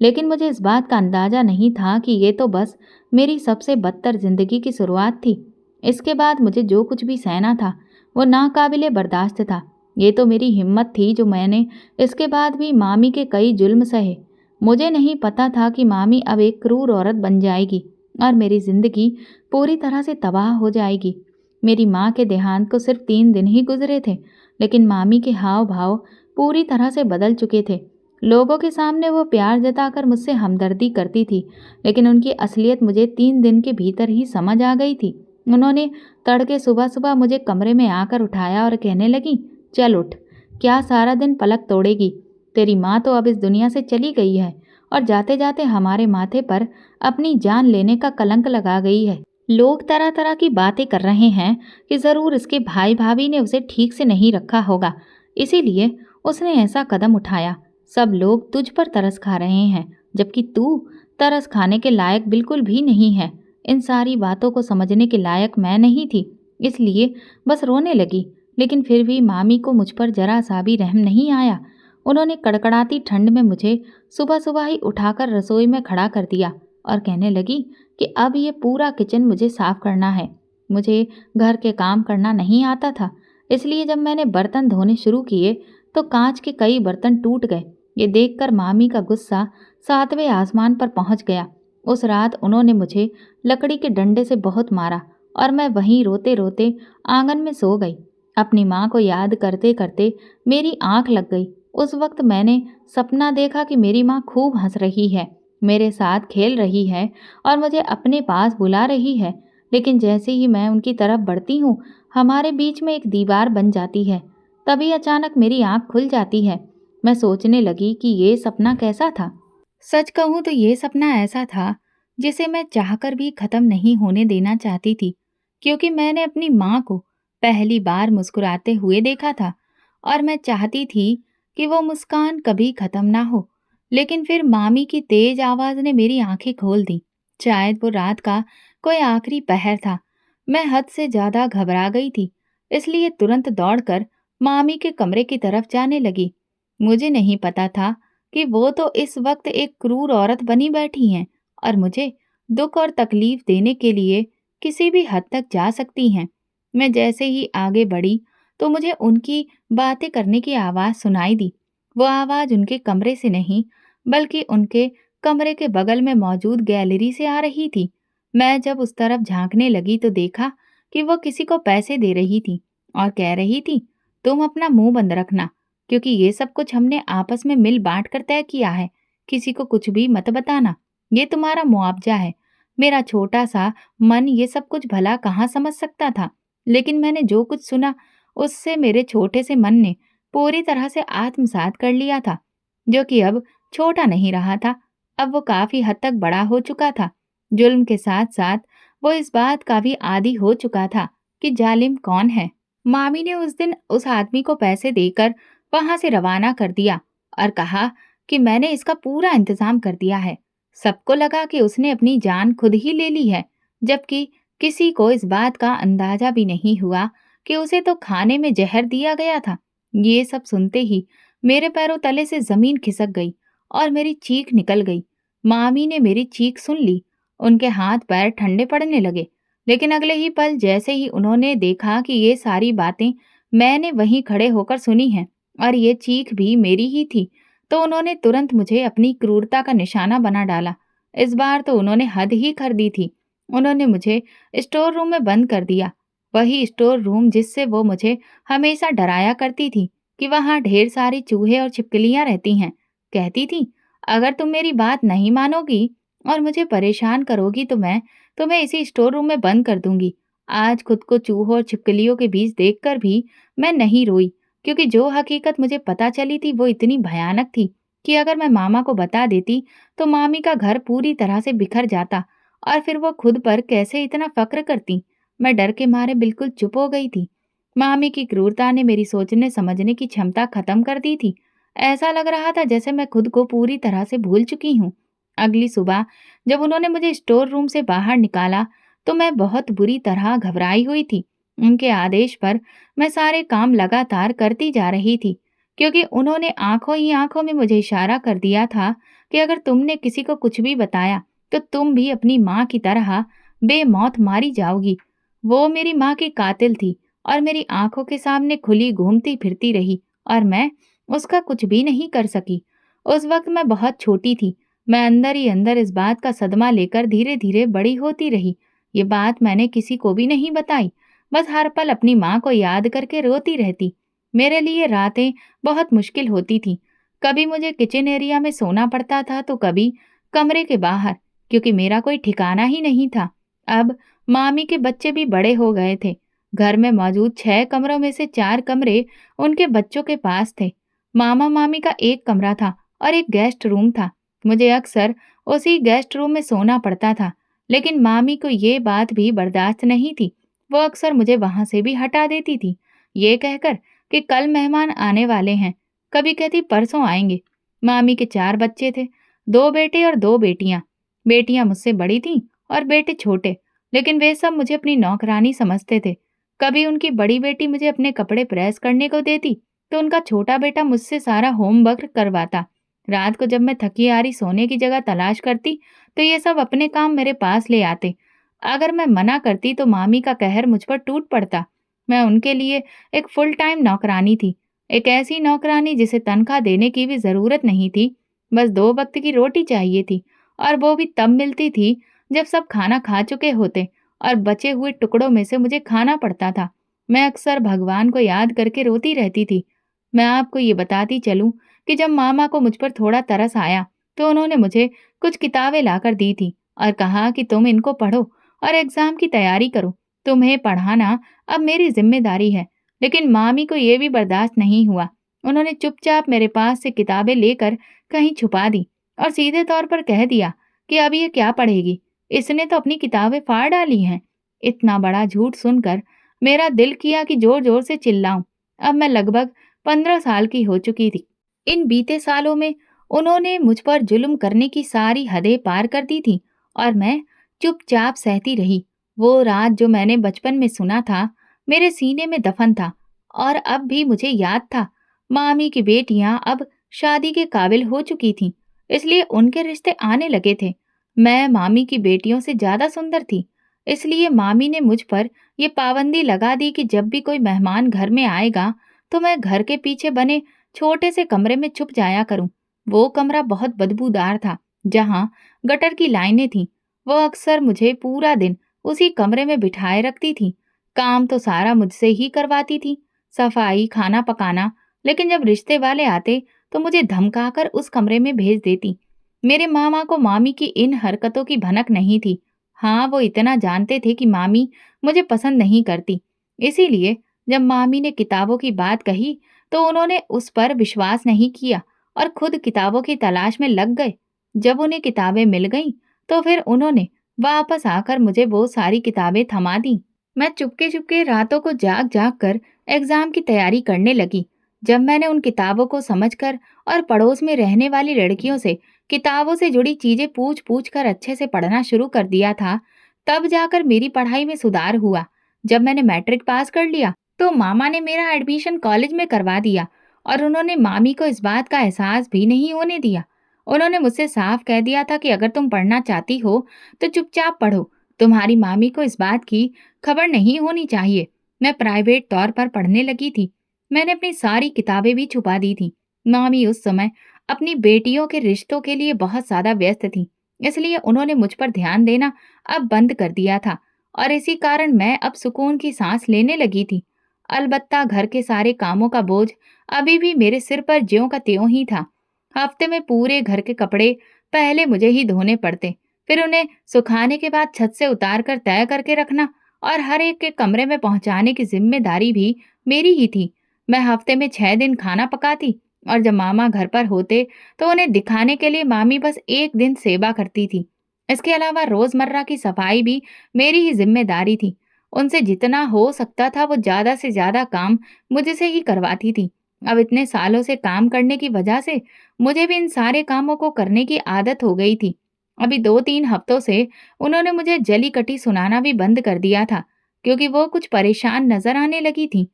लेकिन मुझे इस बात का अंदाज़ा नहीं था कि ये तो बस मेरी सबसे बदतर ज़िंदगी की शुरुआत थी। इसके बाद मुझे जो कुछ भी सहना था, वो नाकाबिले बर्दाश्त था। ये तो मेरी हिम्मत थी जो मैंने इसके बाद भी मामी के कई जुल्म सहे। मुझे नहीं पता था कि मामी अब एक क्रूर औरत बन जाएगी और मेरी ज़िंदगी पूरी तरह से तबाह हो जाएगी। मेरी माँ के देहांत को सिर्फ 3 दिन ही गुजरे थे, लेकिन मामी के हाव भाव पूरी तरह से बदल चुके थे। लोगों के सामने वो प्यार जताकर मुझसे हमदर्दी करती थी, लेकिन उनकी असलियत मुझे 3 दिन के भीतर ही समझ आ गई थी। उन्होंने तड़के सुबह सुबह मुझे कमरे में आकर उठाया और कहने लगी, चल उठ, क्या सारा दिन पलक तोड़ेगी? तेरी माँ तो अब इस दुनिया से चली गई है और जाते जाते हमारे माथे पर अपनी जान लेने का कलंक लगा गई है। लोग तरह तरह की बातें कर रहे हैं कि ज़रूर इसके भाई भाभी ने उसे ठीक से नहीं रखा होगा, इसीलिए उसने ऐसा कदम उठाया। सब लोग तुझ पर तरस खा रहे हैं, जबकि तू तरस खाने के लायक बिल्कुल भी नहीं है। इन सारी बातों को समझने के लायक मैं नहीं थी, इसलिए बस रोने लगी। लेकिन फिर भी मामी को मुझ पर जरा सा भी रहम नहीं आया। उन्होंने कड़कड़ाती ठंड में मुझे सुबह सुबह ही उठाकर रसोई में खड़ा कर दिया और कहने लगी कि अब ये पूरा किचन मुझे साफ करना है। मुझे घर के काम करना नहीं आता था, इसलिए जब मैंने बर्तन धोने शुरू किए तो कांच के कई बर्तन टूट गए। ये देखकर मामी का गुस्सा 7वें आसमान पर पहुंच गया। उस रात उन्होंने मुझे लकड़ी के डंडे से बहुत मारा और मैं वहीं रोते रोते आंगन में सो गई। अपनी माँ को याद करते करते मेरी आंख लग गई। उस वक्त मैंने सपना देखा कि मेरी माँ खूब हंस रही है, मेरे साथ खेल रही है और मुझे अपने पास बुला रही है। लेकिन जैसे ही मैं उनकी तरफ बढ़ती हूँ, हमारे बीच में एक दीवार बन जाती है। तभी अचानक मेरी आंख खुल जाती है। मैं सोचने लगी कि ये सपना कैसा था। सच कहूँ तो ये सपना ऐसा था जिसे मैं चाहकर भी खत्म नहीं होने देना चाहती थी, क्योंकि मैंने अपनी माँ को पहली बार मुस्कुराते हुए देखा था और मैं चाहती थी कि वो मुस्कान कभी खत्म ना हो। लेकिन फिर मामी की तेज आवाज ने मेरी आंखें खोल दी। शायद वो रात का कोई आखिरी पहर था। मैं हद से ज्यादा घबरा गई थी, इसलिए तुरंत दौड़कर मामी के कमरे की तरफ जाने लगी। मुझे नहीं पता था कि वो तो इस वक्त एक क्रूर औरत बनी बैठी हैं और मुझे दुख और तकलीफ देने के लिए किसी भी हद तक जा सकती हैं। मैं जैसे ही आगे बढ़ी तो मुझे उनकी बातें करने की आवाज़ सुनाई दी। वो आवाज़ उनके कमरे से नहीं, बल्कि उनके कमरे के बगल में मौजूद गैलरी से आ रही थी। मैं जब उस तरफ झांकने लगी तो देखा कि वो किसी को पैसे दे रही थी और कह रही थी, तुम अपना मुंह बंद रखना, क्योंकि ये सब कुछ हमने आपस में मिल बांट कर तय किया है। किसी को कुछ भी मत बताना, ये तुम्हारा मुआवजा है। मेरा छोटा सा मन ये सब कुछ भला कहाँ समझ सकता था, लेकिन मैंने जो कुछ सुना उससे मेरे छोटे से मन ने पूरी तरह से आत्मसात कर लिया था, जो कि अब छोटा नहीं रहा था। अब वो काफी हद तक बड़ा हो चुका था। जुल्म के साथ साथ वो इस बात का भी आदी हो चुका था कि जालिम कौन है। मामी ने उस दिन उस आदमी को पैसे देकर वहां से रवाना कर दिया और कहा कि मैंने इसका पूरा इंतजाम कर दिया है। सबको लगा कि उसने अपनी जान खुद ही ले ली है, जबकि किसी को इस बात का अंदाजा भी नहीं हुआ कि उसे तो खाने में जहर दिया गया था। ये सब सुनते ही मेरे पैरों तले से जमीन खिसक गई और मेरी चीख निकल गई। मामी ने मेरी चीख सुन ली। उनके हाथ पैर ठंडे पड़ने लगे, लेकिन अगले ही पल जैसे ही उन्होंने देखा कि ये सारी बातें मैंने वहीं खड़े होकर सुनी हैं और ये चीख भी मेरी ही थी, तो उन्होंने तुरंत मुझे अपनी क्रूरता का निशाना बना डाला। इस बार तो उन्होंने हद ही कर दी थी। उन्होंने मुझे स्टोर रूम में बंद कर दिया, वही स्टोर रूम जिससे वो मुझे हमेशा डराया करती थी कि वहाँ ढेर सारे चूहे और छिपकलियाँ रहती हैं। कहती थी, अगर तुम मेरी बात नहीं मानोगी और मुझे परेशान करोगी तो मैं तुम्हें इसी स्टोर रूम में बंद कर दूंगी। आज खुद को चूहों और छिपकलियों के बीच देखकर भी मैं नहीं रोई, क्योंकि जो हकीकत मुझे पता चली थी वो इतनी भयानक थी कि अगर मैं मामा को बता देती तो मामी का घर पूरी तरह से बिखर जाता और फिर वो खुद पर कैसे इतना फक्र करती। मैं डर के मारे बिल्कुल चुप हो गई थी। मामी की क्रूरता ने मेरी सोचने समझने की क्षमता खत्म कर दी थी। ऐसा लग रहा था जैसे मैं खुद को पूरी तरह से भूल चुकी हूँ। अगली सुबह जब उन्होंने मुझे स्टोर रूम से बाहर निकाला तो मैं बहुत बुरी तरह घबराई हुई थी। उनके आदेश पर मैं सारे काम लगातार करती जा रही थी, क्योंकि उन्होंने आंखों ही आंखों में मुझे इशारा कर दिया था कि अगर तुमने किसी को कुछ भी बताया तो तुम भी अपनी माँ की तरह बेमौत मारी जाओगी। वो मेरी माँ की कातिल थी और मेरी आंखों के सामने खुली घूमती फिरती रही और मैं उसका कुछ भी नहीं कर सकी। उस वक्त मैं बहुत छोटी थी। मैं अंदर ही अंदर इस बात का सदमा लेकर धीरे धीरे बड़ी होती रही। ये बात मैंने किसी को भी नहीं बताई, बस हर पल अपनी माँ को याद करके रोती रहती। मेरे लिए रातें बहुत मुश्किल होती थी। कभी मुझे किचन एरिया में सोना पड़ता था तो कभी कमरे के बाहर, क्योंकि मेरा कोई ठिकाना ही नहीं था। अब मामी के बच्चे भी बड़े हो गए थे। घर में मौजूद 6 कमरों में से 4 कमरे उनके बच्चों के पास थे। मामा मामी का एक कमरा था और एक गेस्ट रूम था। मुझे अक्सर उसी गेस्ट रूम में सोना पड़ता था, लेकिन मामी को ये बात भी बर्दाश्त नहीं थी। वो अक्सर मुझे वहां से भी हटा देती थी, ये कहकर कि कल मेहमान आने वाले हैं। कभी कहती परसों आएंगे। मामी के 4 बच्चे थे, 2 बेटे और 2 बेटियां। बेटियां मुझसे बड़ी थीं और बेटे छोटे, लेकिन वे सब मुझे अपनी नौकरानी समझते थे। कभी उनकी बड़ी बेटी मुझे अपने कपड़े प्रेस करने को देती तो उनका छोटा बेटा मुझसे सारा होमवर्क करवाता। रात को जब मैं थकी हारी सोने की जगह तलाश करती तो ये सब अपने काम मेरे पास ले आते। अगर मैं मना करती तो मामी का कहर मुझ पर टूट पड़ता। मैं उनके लिए एक फुल टाइम नौकरानी थी, एक ऐसी नौकरानी जिसे तनख्वाह देने की भी जरूरत नहीं थी। बस 2 वक्त की रोटी चाहिए थी, और वो भी तब मिलती थी जब सब खाना खा चुके होते और बचे हुए टुकड़ों में से मुझे खाना पड़ता था। मैं अक्सर भगवान को याद करके रोती रहती थी। मैं आपको ये बताती चलूं कि जब मामा को मुझ पर थोड़ा तरस आया तो उन्होंने मुझे कुछ किताबें लाकर दी थी और कहा कि तुम इनको पढ़ो और एग्जाम की तैयारी करो। तुम्हें पढ़ाना अब मेरी जिम्मेदारी है। लेकिन मामी को ये भी बर्दाश्त नहीं हुआ। उन्होंने चुपचाप मेरे पास से किताबें लेकर कहीं छुपा दी और सीधे तौर पर कह दिया कि अब ये क्या पढ़ेगी, इसने तो अपनी किताबें फाड़ डाली हैं। इतना बड़ा झूठ सुनकर मेरा दिल किया कि जोर जोर से चिल्लाऊं। अब मैं लगभग 15 साल की हो चुकी थी। इन बीते सालों में उन्होंने मुझ पर जुल्म करने की सारी हदें पार कर दी थी और मैं चुपचाप सहती रही। वो रात जो मैंने बचपन में सुना था मेरे सीने में दफन था और अब भी मुझे याद था। मामी की बेटियां अब शादी के काबिल हो चुकी थीं, इसलिए उनके रिश्ते आने लगे थे। मैं मामी की बेटियों से ज्यादा सुंदर थी, इसलिए मामी ने मुझ पर ये पाबंदी लगा दी कि जब भी कोई मेहमान घर में आएगा तो मैं घर के पीछे बने छोटे से कमरे में छुप जाया करूं। वो कमरा बहुत बदबूदार था, जहां गटर की लाइनें थीं। वो अक्सर मुझे पूरा दिन उसी कमरे में बिठाए रखती थी। काम तो सारा मुझसे ही करवाती थी, सफाई, खाना पकाना। लेकिन जब रिश्ते वाले आते तो मुझे धमकाकर उस कमरे में भेज देती। मेरे मामा को मामी की इन हरकतों की भनक नहीं थी। हाँ, वो इतना जानते थे कि मामी मुझे पसंद नहीं करती। इसीलिए जब मामी ने किताबों की बात कही तो उन्होंने उस पर विश्वास नहीं किया और खुद किताबों की तलाश में लग गए। जब उन्हें किताबें मिल गईं, तो फिर उन्होंने वापस आकर मुझे वो सारी किताबें थमा दी। मैं चुपके चुपके रातों को जाग जाग कर एग्जाम की तैयारी करने लगी। जब मैंने उन किताबों को समझकर और पड़ोस में रहने वाली लड़कियों से किताबों से जुड़ी चीजें पूछ पूछ कर अच्छे से पढ़ना शुरू कर दिया था, तब जाकर मेरी पढ़ाई में सुधार हुआ। जब मैंने मैट्रिक पास कर लिया तो मामा ने मेरा एडमिशन कॉलेज में करवा दिया और उन्होंने मामी को इस बात का एहसास भी नहीं होने दिया। उन्होंने मुझसे साफ कह दिया था कि अगर तुम पढ़ना चाहती हो तो चुपचाप पढ़ो, तुम्हारी मामी को इस बात की खबर नहीं होनी चाहिए। मैं प्राइवेट तौर पर पढ़ने लगी थी। मैंने अपनी सारी किताबें भी छुपा दी थी। मामी उस समय अपनी बेटियों के रिश्तों के लिए बहुत ज्यादा व्यस्त थी, इसलिए उन्होंने मुझ पर ध्यान देना अब बंद कर दिया था और इसी कारण मैं अब सुकून की सांस लेने लगी थी। अलबत्ता घर के सारे कामों का बोझ अभी भी मेरे सिर पर ज्यों का त्यों ही था। हफ्ते में पूरे घर के कपड़े पहले मुझे ही धोने पड़ते, फिर उन्हें सुखाने के बाद छत से उतार कर तय करके रखना और हर एक के कमरे में पहुंचाने की जिम्मेदारी भी मेरी ही थी। मैं हफ्ते में 6 दिन खाना पकाती और जब मामा घर पर होते तो उन्हें दिखाने के लिए मामी बस एक दिन सेवा करती थी। इसके अलावा रोजमर्रा की सफाई भी मेरी ही जिम्मेदारी थी। उनसे जितना हो सकता था वो ज्यादा से ज्यादा काम मुझसे ही करवाती थी। अब इतने सालों से काम करने की वजह से मुझे भी इन सारे कामों को करने की आदत हो गई थी। अभी 2-3 हफ्तों से उन्होंने मुझे जली-कटी सुनाना भी बंद कर दिया था, क्योंकि वो कुछ परेशान नज़र आने लगी थीं।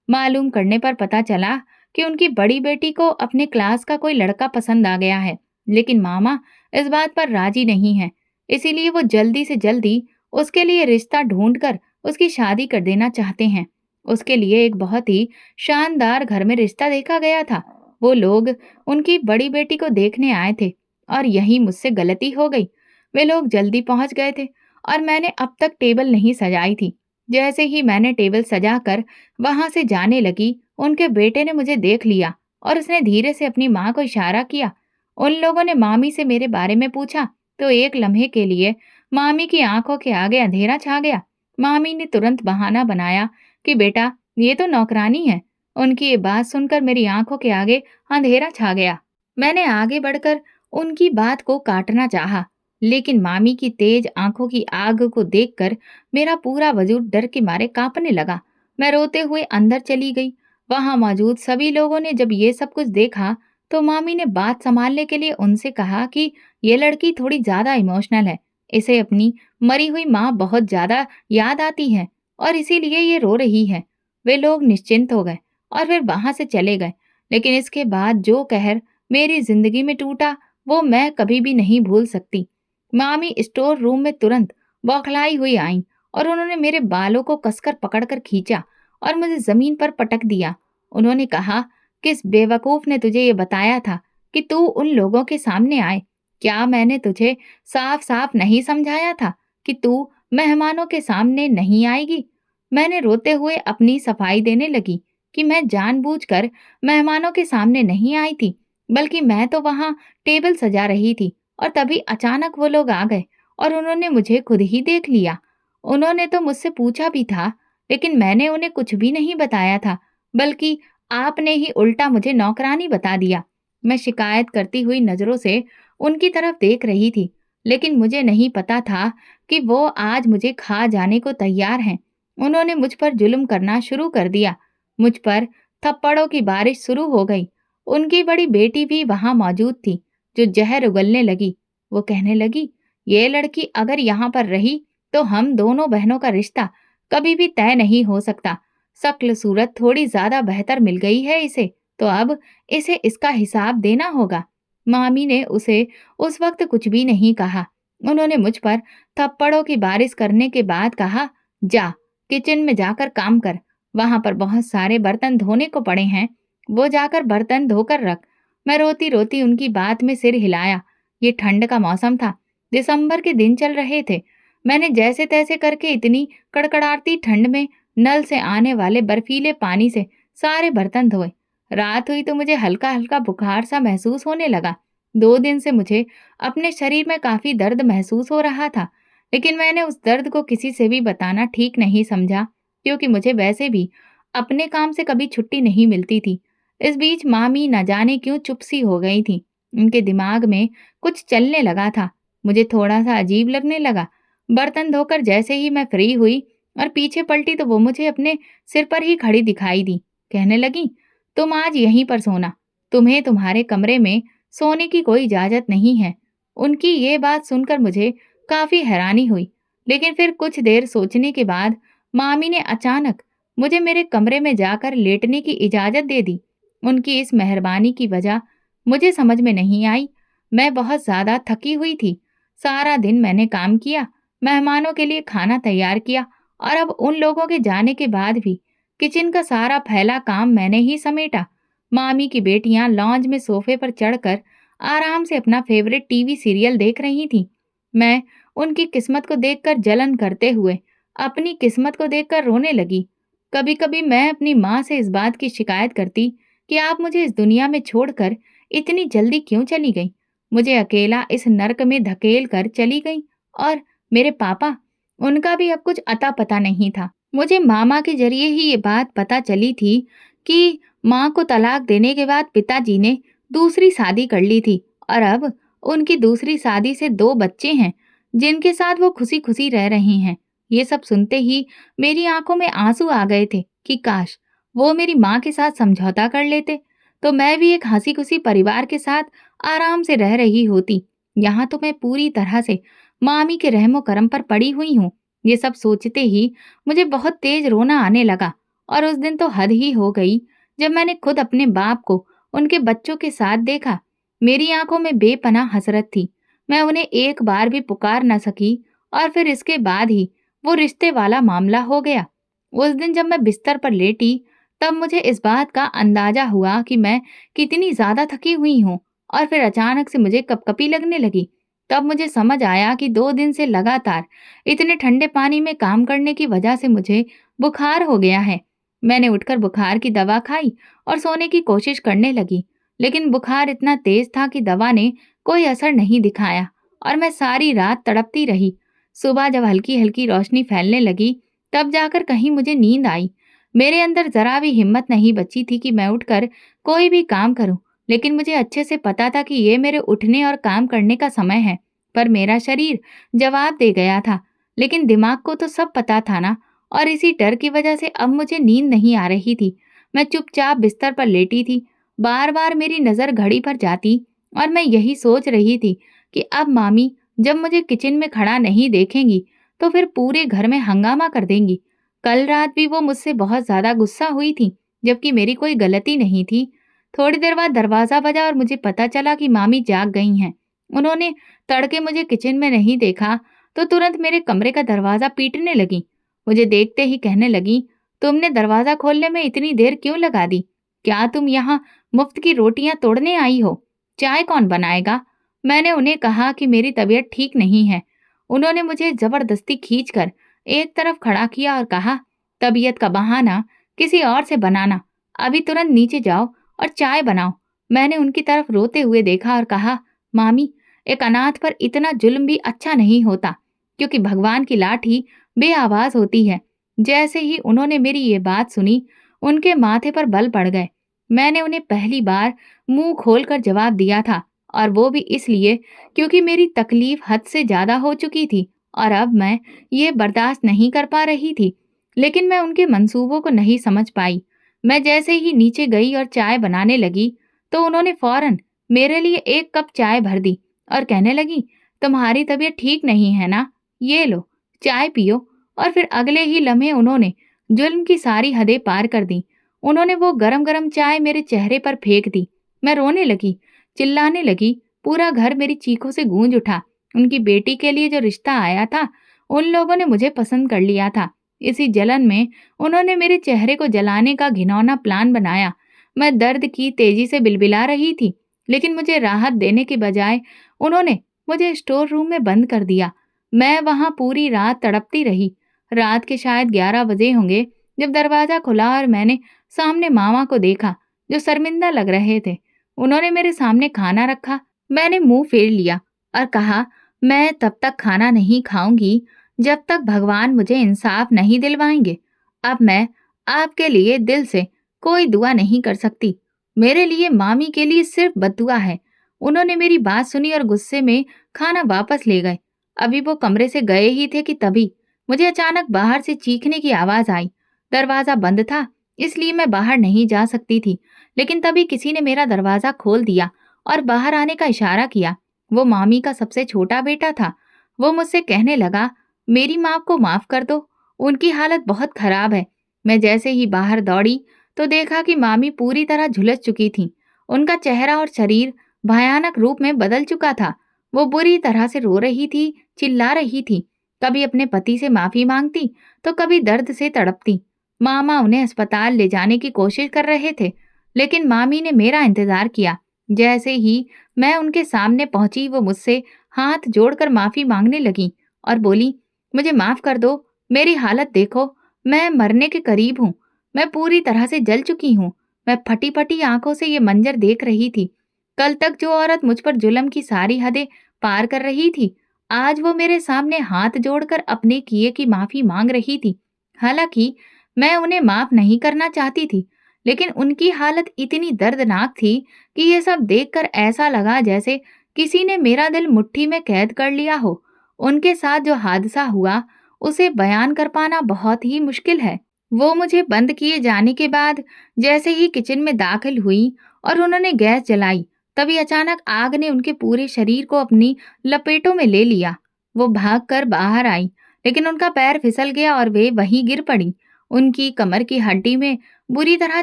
मालूम करने पर पता चला कि उनकी बड़ी बेटी को अपने क्लास का कोई लड़का पसंद आ गया है, लेकिन मामा इस बात पर राजी नहीं हैं। इसीलिए वो जल्दी से जल्दी उसके लिए रिश्ता ढूँढकर उसकी शादी कर देना चाहते हैं। उसके लिए एक बहुत ही शानदार घर में रिश्ता देखा गया था। वो लोग उनकी बड़ी बेटी को देखने आए थे और यही मुझसे गलती हो गई। वे लोग जल्दी पहुंच गए थे और मैंने अब तक टेबल नहीं सजाई थी। जैसे ही मैंने टेबल सजाकर वहां से जाने लगी, उनके बेटे ने मुझे देख लिया और उसने धीरे से अपनी माँ को इशारा किया। उन लोगों ने मामी से मेरे बारे में पूछा तो एक लम्हे के लिए मामी की आंखों के आगे अंधेरा छा गया। मामी ने तुरंत बहाना बनाया कि बेटा, ये तो नौकरानी है। उनकी ये बात सुनकर मेरी आंखों के आगे अंधेरा छा गया। मैंने आगे बढ़कर उनकी बात को काटना चाहा, लेकिन मामी की तेज आंखों की आग को देखकर मेरा पूरा वजूद डर के मारे कांपने लगा। मैं रोते हुए अंदर चली गई। वहां मौजूद सभी लोगों ने जब ये सब कुछ देखा, तो मामी ने बात संभालने के लिए उनसे कहा कि ये लड़की थोड़ी ज्यादा इमोशनल है। इसे अपनी मरी हुई माँ बहुत ज्यादा याद आती है और इसीलिए ये रो रही है। वे लोग निश्चिंत हो गए और फिर वहां से चले गए। लेकिन इसके बाद जो कहर मेरी जिंदगी में टूटा, वो मैं कभी भी नहीं भूल सकती। मामी स्टोर रूम में तुरंत बौखलाई हुई आईं और उन्होंने मेरे बालों को कसकर पकड़कर खींचा और मुझे जमीन पर पटक दिया। उन्होंने कहा, किस बेवकूफ ने तुझे ये बताया था कि तू उन लोगों के सामने आए? क्या मैंने तुझे साफ साफ नहीं समझाया था कि तू मेहमानों के सामने नहीं आएगी? मैंने रोते हुए अपनी सफाई देने लगी कि मैं जानबूझकर मेहमानों के सामने नहीं आई थी, बल्कि मैं तो वहां टेबल सजा रही थी। और तभी अचानक वो लोग आ गए और उन्होंने मुझे खुद ही देख लिया। उन्होंने तो मुझसे पूछा भी था, लेकिन मैंने उन्हें कुछ भी नहीं बताया था, बल्कि आपने ही उल्टा मुझे नौकरानी बता दिया। मैं शिकायत करती हुई नजरों से उनकी तरफ देख रही थी, लेकिन मुझे नहीं पता था कि वो आज मुझे खा जाने को तैयार हैं। उन्होंने मुझ पर जुल्म करना शुरू कर दिया। मुझ पर थप्पड़ों की बारिश शुरू हो गई। उनकी बड़ी बेटी भी वहां मौजूद थी, जो जहर उगलने लगी। वो कहने लगी, ये लड़की अगर यहाँ पर रही तो हम दोनों बहनों का रिश्ता कभी भी तय नहीं हो सकता। शक्ल सूरत थोड़ी ज्यादा बेहतर मिल गई है इसे, तो अब इसे इसका हिसाब देना होगा। मामी ने उसे उस वक्त कुछ भी नहीं कहा। उन्होंने मुझ पर थप्पड़ों की बारिश करने के बाद कहा, जा किचन में जाकर काम कर। वहां पर बहुत सारे बर्तन धोने को पड़े हैं, वो जाकर बर्तन धोकर रख। मैं रोती रोती उनकी बात में सिर हिलाया। ये ठंड का मौसम था, दिसंबर के दिन चल रहे थे। मैंने जैसे तैसे करके इतनी कड़कड़ाती ठंड में नल से आने वाले बर्फीले पानी से सारे बर्तन धोए। रात हुई तो मुझे हल्का हल्का बुखार सा महसूस होने लगा। 2 दिन से मुझे अपने शरीर में काफी दर्द महसूस हो रहा था, लेकिन मैंने उस दर्द को किसी से भी बताना ठीक नहीं समझा, क्योंकि मुझे वैसे भी अपने काम से कभी छुट्टी नहीं मिलती थी। इस बीच मामी न जाने क्यों चुप सी हो गई थी। उनके दिमाग में कुछ चलने लगा था। मुझे थोड़ा सा अजीब लगने लगा। बर्तन धोकर जैसे ही मैं फ्री हुई और पीछे पलटी तो वो मुझे अपने सिर पर ही खड़ी दिखाई दी। कहने लगी, तुम आज यहीं पर सोना। तुम्हें तुम्हारे कमरे में सोने की कोई इजाजत नहीं है। उनकी ये बात सुनकर मुझे काफी हैरानी हुई, लेकिन फिर कुछ देर सोचने के बाद मामी ने अचानक मुझे मेरे कमरे में जाकर लेटने की इजाजत दे दी। उनकी इस मेहरबानी की वजह मुझे समझ में नहीं आई। मैं बहुत ज्यादा थकी हुई थी। सारा दिन मैंने काम किया, मेहमानों के लिए खाना तैयार किया और अब उन लोगों के जाने के बाद भी किचन का सारा फैला काम मैंने ही समेटा। मामी की बेटियां लॉन्ज में सोफे पर चढ़कर आराम से अपना फेवरेट टीवी सीरियल देख रही थीं। मैं उनकी किस्मत को देखकर जलन करते हुए अपनी किस्मत को देखकर रोने लगी। कभी कभी मैं अपनी माँ से इस बात की शिकायत करती कि आप मुझे इस दुनिया में छोड़कर इतनी जल्दी क्यों चली गई, मुझे अकेला इस नर्क में धकेल कर चली गई। और मेरे पापा, उनका भी अब कुछ अता पता नहीं था। मुझे मामा के जरिए ही ये बात पता चली थी कि माँ को तलाक देने के बाद पिताजी ने दूसरी शादी कर ली थी और अब उनकी दूसरी शादी से 2 बच्चे हैं, जिनके साथ वो खुशी खुशी रह रही हैं। ये सब सुनते ही मेरी आंखों में आंसू आ गए थे कि काश वो मेरी माँ के साथ समझौता कर लेते, तो मैं भी एक हंसी खुशी परिवार के साथ आराम से रह रही होती। यहाँ तो मैं पूरी तरह से मामी के रहमो करम पर पड़ी हुई हूँ। ये सब सोचते ही मुझे बहुत तेज रोना आने लगा। और उस दिन तो हद ही हो गई जब मैंने खुद अपने बाप को उनके बच्चों के साथ देखा। मेरी आंखों में बेपनाह हसरत थी। मैं उन्हें एक बार भी पुकार न सकी। और फिर इसके बाद ही वो रिश्ते वाला मामला हो गया। उस दिन जब मैं बिस्तर पर लेटी, तब मुझे इस बात का अंदाजा हुआ कि मैं कितनी ज्यादा थकी हुई हूँ। और फिर अचानक से मुझे कपकपी लगने लगी। तब मुझे समझ आया कि 2 दिन से लगातार इतने ठंडे पानी में काम करने की वजह से मुझे बुखार हो गया है। मैंने उठकर बुखार की दवा खाई और सोने की कोशिश करने लगी, लेकिन बुखार इतना तेज था कि दवा ने कोई असर नहीं दिखाया और मैं सारी रात तड़पती रही। सुबह जब हल्की हल्की रोशनी फैलने लगी, तब जाकर कहीं मुझे नींद आई। मेरे अंदर जरा भी हिम्मत नहीं बची थी कि मैं उठकर कोई भी काम करूं, लेकिन मुझे अच्छे से पता था कि ये मेरे उठने और काम करने का समय है। पर मेरा शरीर जवाब दे गया था, लेकिन दिमाग को तो सब पता था ना। और इसी डर की वजह से अब मुझे नींद नहीं आ रही थी। मैं चुपचाप बिस्तर पर लेटी थी। बार बार मेरी नजर घड़ी पर जाती और मैं यही सोच रही थी कि अब मामी जब मुझे किचन में खड़ा नहीं देखेंगी तो फिर पूरे घर में हंगामा कर देंगी। कल रात भी वो मुझसे बहुत ज्यादा गुस्सा हुई थी, जबकि मेरी कोई गलती नहीं थी। थोड़ी देर बाद दरवाजा बजा और मुझे पता चला कि मामी जाग गई हैं। उन्होंने तड़के मुझे किचन में नहीं देखा तो तुरंत मेरे कमरे का दरवाजा पीटने लगी। मुझे देखते ही कहने लगी, तुमने दरवाजा खोलने में इतनी देर क्यों लगा दी? क्या तुम यहाँ मुफ्त की रोटियां तोड़ने आई हो? चाय कौन बनाएगा? मैंने उन्हें कहा कि मेरी तबीयत ठीक नहीं है। उन्होंने मुझे जबरदस्ती खींचकर एक तरफ खड़ा किया और कहा, तबीयत का बहाना किसी और से बनाना। अभी तुरंत नीचे जाओ और चाय बनाओ। मैंने उनकी तरफ रोते हुए देखा और कहा, मामी, एक अनाथ पर इतना जुल्म भी अच्छा नहीं होता, क्योंकि भगवान की लाठी बेआवाज होती है। जैसे ही उन्होंने मेरी ये बात सुनी, उनके माथे पर बल पड़ गए। मैंने उन्हें पहली बार मुंह खोलकर जवाब दिया था, और वो भी इसलिए क्योंकि मेरी तकलीफ हद से ज्यादा हो चुकी थी और अब मैं ये बर्दाश्त नहीं कर पा रही थी। लेकिन मैं उनके मंसूबों को नहीं समझ पाई। मैं जैसे ही नीचे गई और चाय बनाने लगी, तो उन्होंने फौरन मेरे लिए एक कप चाय भर दी और कहने लगी, तुम्हारी तबीयत ठीक नहीं है ना, ये लो चाय पियो। और फिर अगले ही लम्हे उन्होंने जुल्म की सारी हदें पार कर दी। उन्होंने वो गरम गरम चाय मेरे चेहरे पर फेंक दी। मैं रोने लगी, चिल्लाने लगी। पूरा घर मेरी चीखों से गूंज उठा। उनकी बेटी के लिए जो रिश्ता आया था, उन लोगों ने मुझे पसंद कर लिया था। इसी जलन में उन्होंने मेरे चेहरे को जलाने का घिनौना प्लान बनाया। मैं दर्द की तेजी से बिलबिला रही थी, लेकिन मुझे राहत देने के बजाय उन्होंने मुझे स्टोर रूम में बंद कर दिया। मैं वहां पूरी रात तड़पती रही। रात के शायद 11 बजे होंगे जब दरवाजा खुला और मैंने सामने मामा को देखा, जो शर्मिंदा लग रहे थे। उन्होंने मेरे सामने खाना रखा। मैंने मुंह फेर लिया और कहा, मैं तब तक खाना नहीं खाऊंगी जब तक भगवान मुझे इंसाफ नहीं दिलवाएंगे। अब मैं आपके लिए दिल से कोई दुआ नहीं कर सकती। मेरे लिए मामी के लिए सिर्फ बद्दुआ है। उन्होंने मेरी बात सुनी और गुस्से में खाना वापस ले गए। अभी वो कमरे से गए ही थे कि तभी मुझे अचानक बाहर से चीखने की आवाज आई। दरवाजा बंद था, इसलिए मैं बाहर नहीं जा सकती थी। लेकिन तभी किसी ने मेरा दरवाजा खोल दिया और बाहर आने का इशारा किया। वो मामी का सबसे छोटा बेटा था। वो मुझसे कहने लगा, मेरी माँ को माफ कर दो, उनकी हालत बहुत खराब है। मैं जैसे ही बाहर दौड़ी तो देखा कि मामी पूरी तरह झुलस चुकी थीं। उनका चेहरा और शरीर भयानक रूप में बदल चुका था। वो बुरी तरह से रो रही थी, चिल्ला रही थी, कभी अपने पति से माफी मांगती तो कभी दर्द से तड़पती। मामा उन्हें अस्पताल ले जाने की कोशिश कर रहे थे, लेकिन मामी ने मेरा इंतजार किया। जैसे ही मैं उनके सामने पहुंची, वो मुझसे हाथ जोड़कर माफी मांगने लगी और बोली, मुझे माफ कर दो, मेरी हालत देखो, मैं मरने के करीब हूँ। मैं पूरी तरह से जल चुकी हूँ। मैं फटी फटी आंखों से ये मंजर देख रही थी। कल तक जो औरत मुझ पर जुल्म की सारी हदें पार कर रही थी, आज वो मेरे सामने हाथ जोड़कर अपने किए की माफी मांग रही थी। हालांकि मैं उन्हें माफ नहीं करना चाहती थी, लेकिन उनकी हालत इतनी दर्दनाक थी कि ये सब देखकर ऐसा लगा जैसे किसी ने मेरा दिल मुट्ठी में कैद कर लिया हो। उनके साथ जो हादसा हुआ, उसे बयान कर पाना बहुत ही मुश्किल है। वो मुझे बंद किए जाने के बाद जैसे ही किचन में दाखिल हुई और उन्होंने गैस जलाई, तभी अचानक आग ने उनके पूरे शरीर को अपनी लपेटों में ले लिया। वो भागकर बाहर आई, लेकिन उनका पैर फिसल गया और वे वहीं गिर पड़ी। उनकी कमर की हड्डी में बुरी तरह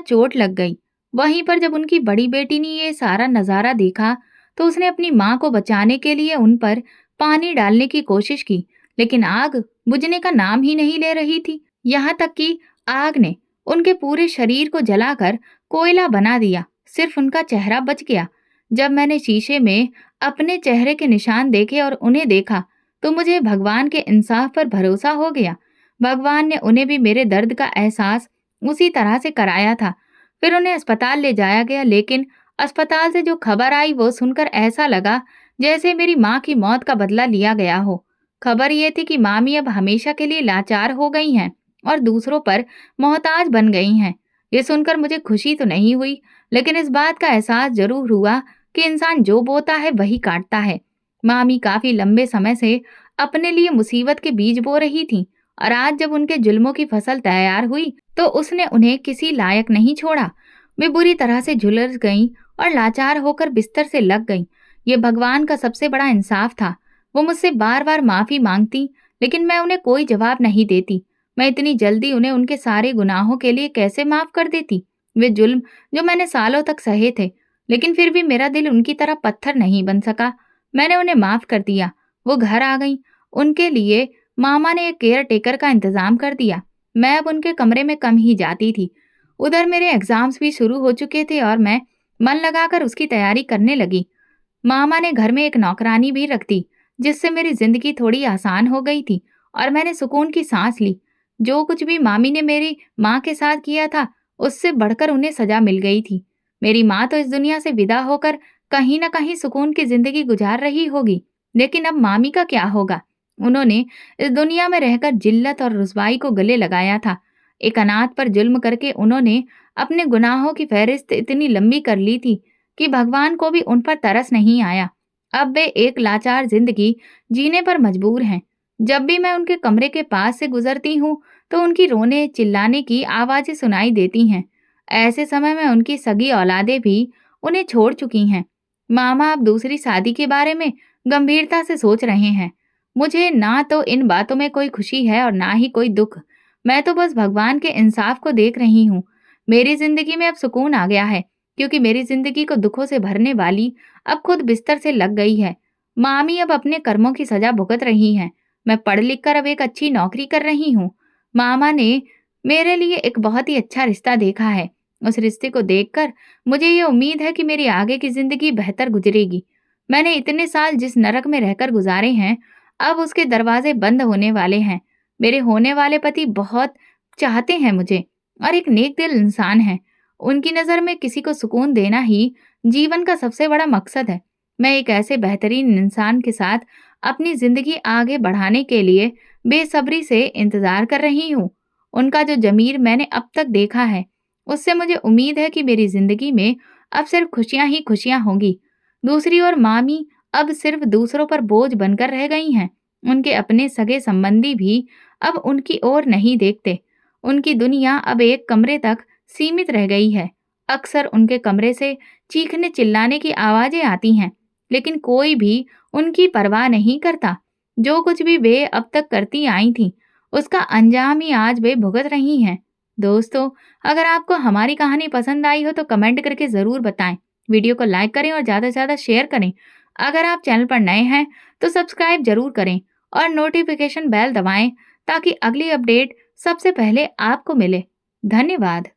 चोट लग गई। वहीं पर जब उनकी बड़ी बेटी ने ये सारा नजारा देखा, तो उसने अपनी माँ को बचाने के लिए उन पर पानी डालने की कोशिश की, लेकिन आग बुझने का नाम ही नहीं ले रही थी। यहाँ तक कि आग ने उनके पूरे शरीर को जलाकर कोयला बना दिया, सिर्फ उनका चेहरा बच गया। जब मैंने शीशे में अपने चेहरे के निशान देखे और उन्हें देखा, तो मुझे भगवान के इंसाफ पर भरोसा हो गया। भगवान ने उन्हें भी मेरे दर्द का एहसास उसी तरह से कराया था। फिर उन्हें अस्पताल ले जाया गया, लेकिन अस्पताल से जो खबर आई वो सुनकर ऐसा लगा जैसे मेरी माँ की मौत का बदला लिया गया हो। खबर ये थी कि मामी अब हमेशा के लिए लाचार हो गई हैं और दूसरों पर मोहताज बन गई हैं। ये सुनकर मुझे खुशी तो नहीं हुई, लेकिन इस बात का एहसास जरूर हुआ कि इंसान जो बोता है वही काटता है। मामी काफी लंबे समय से अपने लिए मुसीबत के बीज बो रही थीं, और आज जब उनके जुल्मों की फसल तैयार हुई तो उसने उन्हें किसी लायक नहीं छोड़ा। वे बुरी तरह से झुलस गईं और लाचार होकर बिस्तर से लग गईं। ये भगवान का सबसे बड़ा इंसाफ था। वो मुझसे बार बार माफी मांगती, लेकिन मैं उन्हें कोई जवाब नहीं देती। मैं इतनी जल्दी उन्हें उनके सारे गुनाहों के लिए कैसे माफ कर देती? वे जुल्म जो मैंने सालों तक सहे थे, लेकिन फिर भी मेरा दिल उनकी तरह पत्थर नहीं बन सका। मैंने उन्हें माफ कर दिया। वो घर आ गईं। उनके लिए मामा ने एक केयर टेकर का इंतजाम कर दिया। मैं अब उनके कमरे में कम ही जाती थी। उधर मेरे एग्जाम्स भी शुरू हो चुके थे और मैं मन लगाकर उसकी तैयारी करने लगी। मामा ने घर में एक नौकरानी भी रख दी, जिससे मेरी जिंदगी थोड़ी आसान हो गई थी और मैंने सुकून की सांस ली। जो कुछ भी मामी ने मेरी माँ के साथ किया था, उससे बढ़कर उन्हें सजा मिल गई थी। मेरी माँ तो इस दुनिया से विदा होकर कहीं न कहीं सुकून की जिंदगी गुजार रही होगी, लेकिन अब मामी का क्या होगा? उन्होंने इस दुनिया में रहकर जिल्लत और रुसवाई को गले लगाया था। एक अनाथ पर जुल्म करके उन्होंने अपने गुनाहों की फहरिस्त इतनी लंबी कर ली थी कि भगवान को भी उन पर तरस नहीं आया। अब वे एक लाचार जिंदगी जीने पर मजबूर हैं। जब भी मैं उनके कमरे के पास से गुजरती हूँ, तो उनकी रोने चिल्लाने की आवाजें सुनाई देती हैं। ऐसे समय में उनकी सगी औलादें भी उन्हें छोड़ चुकी हैं। मामा अब दूसरी शादी के बारे में गंभीरता से सोच रहे हैं। मुझे ना तो इन बातों में कोई खुशी है और ना ही कोई दुख। मैं तो बस भगवान के इंसाफ को देख रही हूँ। मेरी जिंदगी में अब सुकून आ गया है, क्योंकि मेरी जिंदगी को दुखों से भरने वाली अब खुद बिस्तर से लग गई है। मामी अब अपने कर्मों की सजा भुगत रही हैं। मैं पढ़ लिख कर अब एक अच्छी नौकरी कर रही हूँ। मामा ने मेरे लिए एक बहुत ही अच्छा रिश्ता देखा है। उस रिश्ते को देखकर मुझे ये उम्मीद है कि मेरी आगे की जिंदगी बेहतर गुजरेगी। मैंने इतने साल जिस नरक में रहकर गुजारे हैं, अब उसके दरवाजे बंद होने वाले हैं। मेरे होने वाले पति बहुत चाहते हैं मुझे और एक नेक दिल इंसान है। उनकी नज़र में किसी को सुकून देना ही जीवन का सबसे बड़ा मकसद है। मैं एक ऐसे बेहतरीन इंसान के साथ अपनी जिंदगी आगे बढ़ाने के लिए बेसब्री से इंतजार कर रही हूँ। उनका जो जमीर मैंने अब तक देखा है, उससे मुझे उम्मीद है कि मेरी जिंदगी में अब सिर्फ खुशियां ही खुशियां होंगी। दूसरी ओर मामी अब सिर्फ दूसरों पर बोझ बनकर रह गई हैं। उनके अपने सगे संबंधी भी अब उनकी ओर नहीं देखते। उनकी दुनिया अब एक कमरे तक सीमित रह गई है। अक्सर उनके कमरे से चीखने चिल्लाने की आवाजें आती हैं, लेकिन कोई भी उनकी परवाह नहीं करता। जो कुछ भी वे अब तक करती आई थीं, उसका अंजाम ही आज वे भुगत रही हैं। दोस्तों, अगर आपको हमारी कहानी पसंद आई हो तो कमेंट करके ज़रूर बताएं। वीडियो को लाइक करें और ज़्यादा से ज़्यादा शेयर करें। अगर आप चैनल पर नए हैं तो सब्सक्राइब जरूर करें और नोटिफिकेशन बेल दबाएं, ताकि अगली अपडेट सबसे पहले आपको मिले। धन्यवाद।